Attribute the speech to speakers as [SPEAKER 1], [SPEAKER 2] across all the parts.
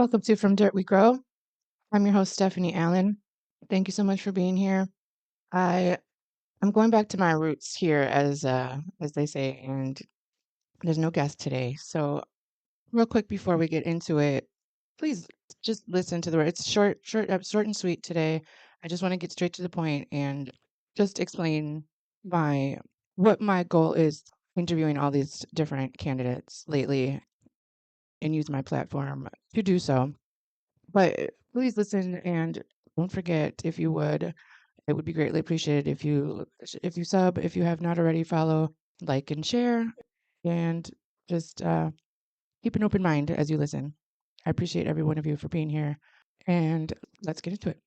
[SPEAKER 1] Welcome to From Dirt We Grow. I'm your host, Stephanie Allen. Thank you so much for being here. I I'm going back to my roots here, as they say, and there's no guest today. So, real quick before we get into it, please just listen to the word. It's short and sweet today. I just want to get straight to the point and just explain my what my goal is interviewing all these different candidates lately and use my platform to do so. But please listen and don't forget, if you would, it would be greatly appreciated if you sub, if you have not already, follow, like, and share, and just keep an open mind as you listen. I appreciate every one of you for being here, and let's get into it.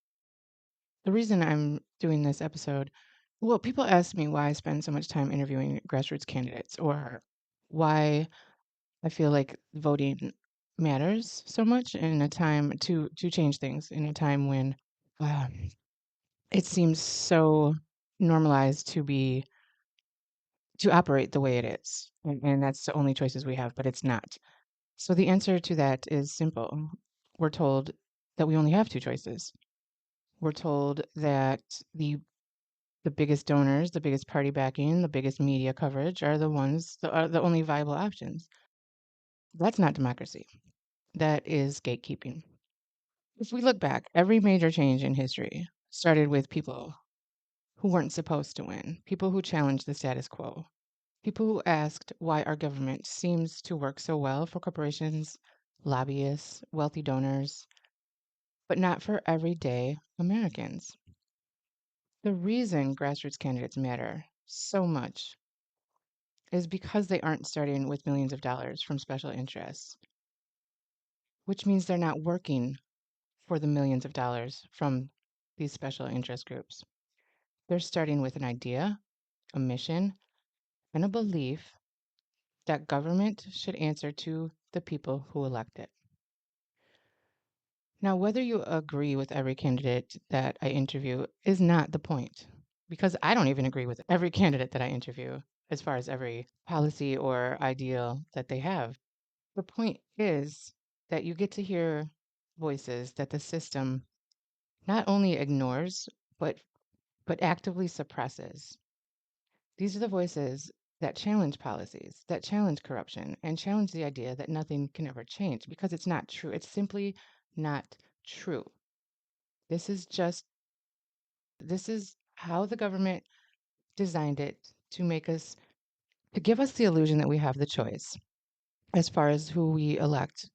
[SPEAKER 1] The reason I'm doing this episode, well, people ask me why I spend so much time interviewing grassroots candidates, or why I feel like voting matters so much in a time to change things in a time when uh, it seems so normalized to operate the way it is, and that's the only choices we have, but it's not. So the answer to that is simple. We're told that we only have two choices. We're told that the biggest donors, the biggest party backing, the biggest media coverage are the ones that are the only viable options. That's not democracy. That is gatekeeping. If we look back, every major change in history started with people who weren't supposed to win, people who challenged the status quo, people who asked why our government seems to work so well for corporations, lobbyists, wealthy donors, but not for everyday Americans. The reason grassroots candidates matter so much is because they aren't starting with millions of dollars from special interests, which means they're not working for the millions of dollars from these special interest groups. They're starting with an idea, a mission, and a belief that government should answer to the people who elect it. Now, whether you agree with every candidate that I interview is not the point, because I don't even agree with every candidate that I interview as far as every policy or ideal that they have. The point is that you get to hear voices that the system not only ignores, but actively suppresses. These are the voices that challenge policies, that challenge corruption, and challenge the idea that nothing can ever change because it's not true. It's simply not true. This is just, this is how the government designed it to make us, to give us the illusion that we have the choice as far as who we elect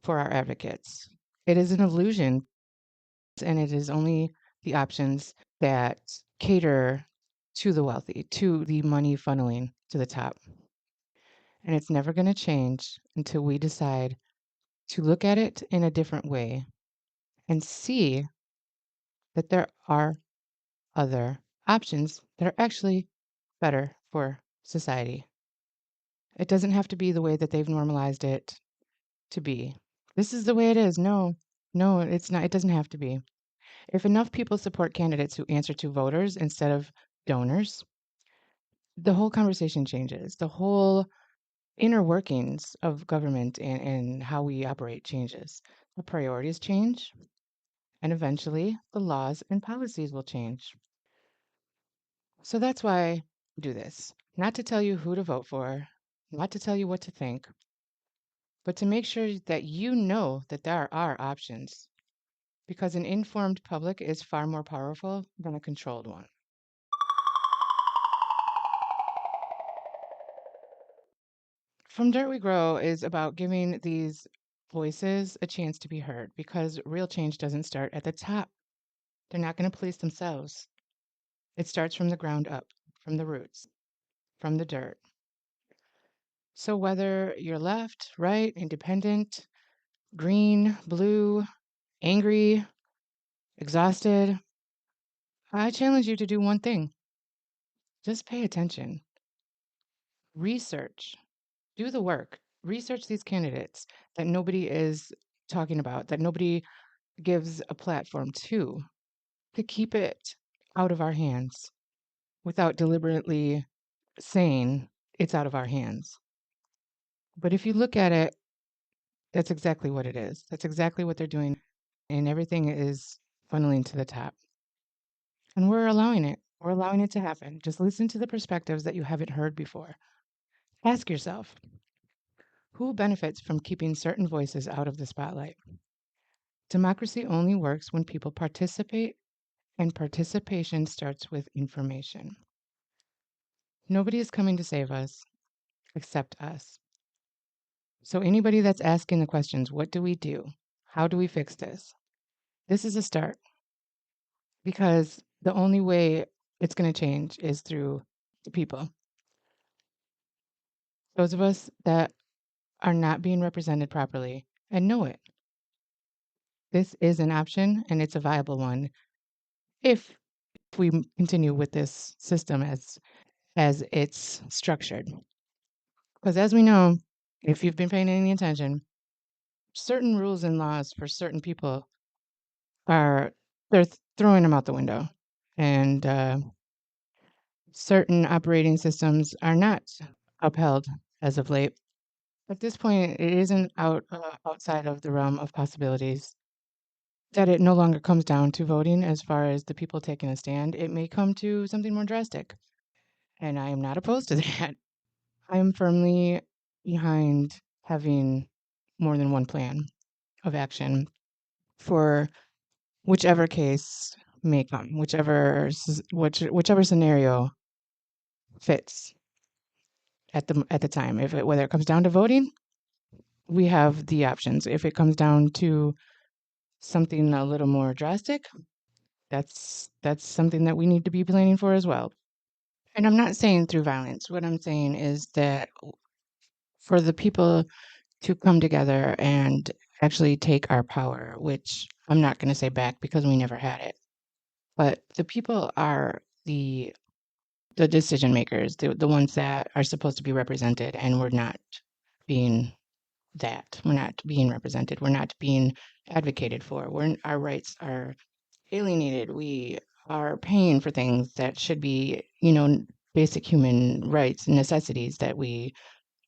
[SPEAKER 1] for our advocates. It is an illusion, and it is only the options that cater to the wealthy, to the money funneling to the top. And it's never going to change until we decide to look at it in a different way and see that there are other options that are actually better for society. It doesn't have to be the way that they've normalized it to be. This is the way it is. No, no, it's not. It doesn't have to be. If enough people support candidates who answer to voters instead of donors, the whole conversation changes. The whole inner workings of government and how we operate changes. The priorities change, and eventually the laws and policies will change. So that's why I do this. Not to tell you who to vote for, not to tell you what to think, but to make sure that you know that there are options, because an informed public is far more powerful than a controlled one. From Dirt We Grow is about giving these voices a chance to be heard, because real change doesn't start at the top. They're not going to police themselves. It starts from the ground up, from the roots, from the dirt. So whether you're left, right, independent, green, blue, angry, exhausted, I challenge you to do one thing. Just pay attention. Research. Do the work. Research these candidates that nobody is talking about, that nobody gives a platform to keep it out of our hands without deliberately saying it's out of our hands. But if you look at it That's exactly what it is. That's exactly what they're doing, and everything is funneling to the top. And we're allowing it. We're allowing it to happen. Just listen to the perspectives that you haven't heard before. Ask yourself, who benefits from keeping certain voices out of the spotlight? Democracy only works when people participate, and participation starts with information. Nobody is coming to save us except us. So, anybody that's asking the questions, what do we do? How do we fix this? This is a start because the only way it's going to change is through the people. Those of us that are not being represented properly and know it. This is an option and it's a viable one if we continue with this system as it's structured. Because as we know, if you've been paying any attention, certain rules and laws for certain people are they're throwing them out the window, and certain operating systems are not upheld as of late. At this point, it isn't outside of the realm of possibilities that it no longer comes down to voting as far as the people taking a stand. It may come to something more drastic, and I am not opposed to that. I am firmly behind having more than one plan of action for whichever case may come, whichever scenario fits at the time. Whether it comes down to voting, we have the options. If it comes down to something a little more drastic, that's something that we need to be planning for as well. And I'm not saying through violence. What I'm saying is that for the people to come together and actually take our power, which I'm not going to say back because we never had it, but the people are the decision makers, the ones that are supposed to be represented, and we're not being that. We're not being represented. We're not being advocated for. Our rights are alienated. We are paying for things that should be, basic human rights and necessities that we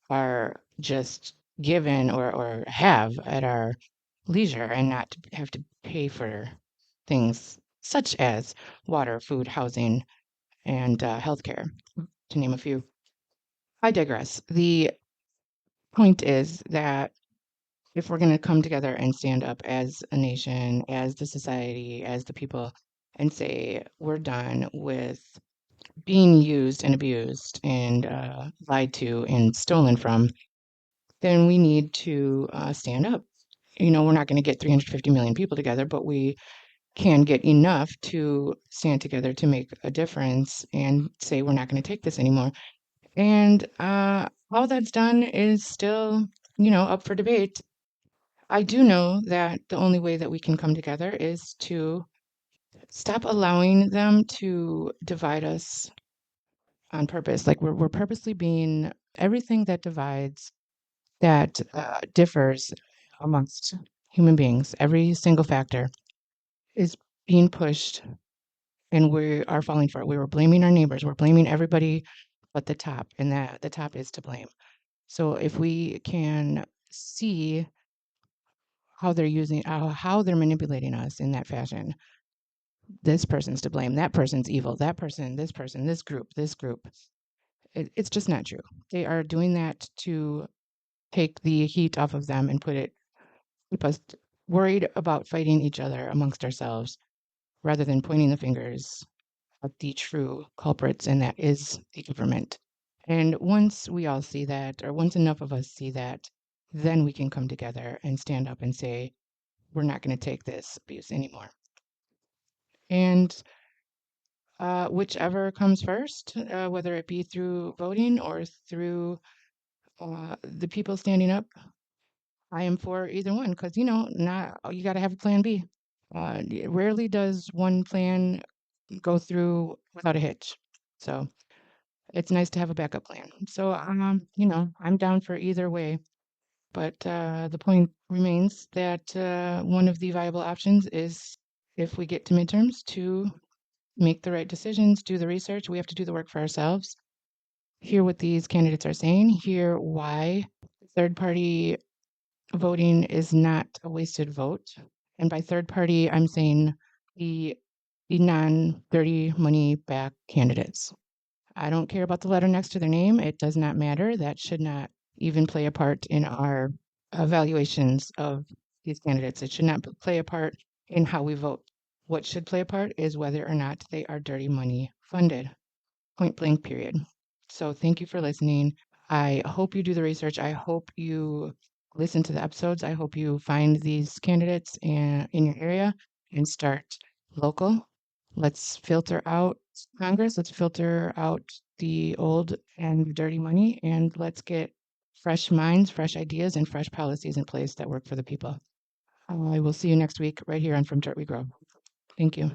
[SPEAKER 1] are just given or have at our leisure and not to have to pay for things such as water, food, housing, and healthcare, to name a few. I digress. The point is that if we're going to come together and stand up as a nation, as the society, as the people, and say we're done with being used and abused and lied to and stolen from, then we need to stand up. We're not going to get 350 million people together, but we can get enough to stand together to make a difference and say we're not going to take this anymore. And how that's done is still, up for debate. I do know that the only way that we can come together is to stop allowing them to divide us on purpose. Like we're purposely being everything that divides, that differs amongst human beings. Every single factor is being pushed, and we are falling for it. We were blaming our neighbors. We're blaming everybody but the top, and that the top is to blame. So if we can see how they're manipulating us in that fashion, this person's to blame, that person's evil, that person, this group. It's just not true. They are doing that to take the heat off of them and keep us worried about fighting each other amongst ourselves rather than pointing the fingers at the true culprits, and that is the government. And once we all see that, or once enough of us see that, then we can come together and stand up and say, we're not going to take this abuse anymore. And whichever comes first, whether it be through voting or through the people standing up, I am for either one because not you got to have a plan B. Rarely does one plan go through without a hitch, so it's nice to have a backup plan. So I'm down for either way, but the point remains that one of the viable options is if we get to midterms to make the right decisions, do the research. We have to do the work for ourselves, hear what these candidates are saying, hear why third party voting is not a wasted vote. And by third party, I'm saying the non-dirty money back candidates. I don't care about the letter next to their name. It does not matter. That should not even play a part in our evaluations of these candidates. It should not play a part in how we vote. What should play a part is whether or not they are dirty money funded. Point blank, period. So thank you for listening. I hope you do the research. I hope you listen to the episodes. I hope you find these candidates in your area and start local. Let's filter out Congress. Let's filter out the old and dirty money, and let's get fresh minds, fresh ideas, and fresh policies in place that work for the people. I will see you next week right here on From Dirt We Grow. Thank you.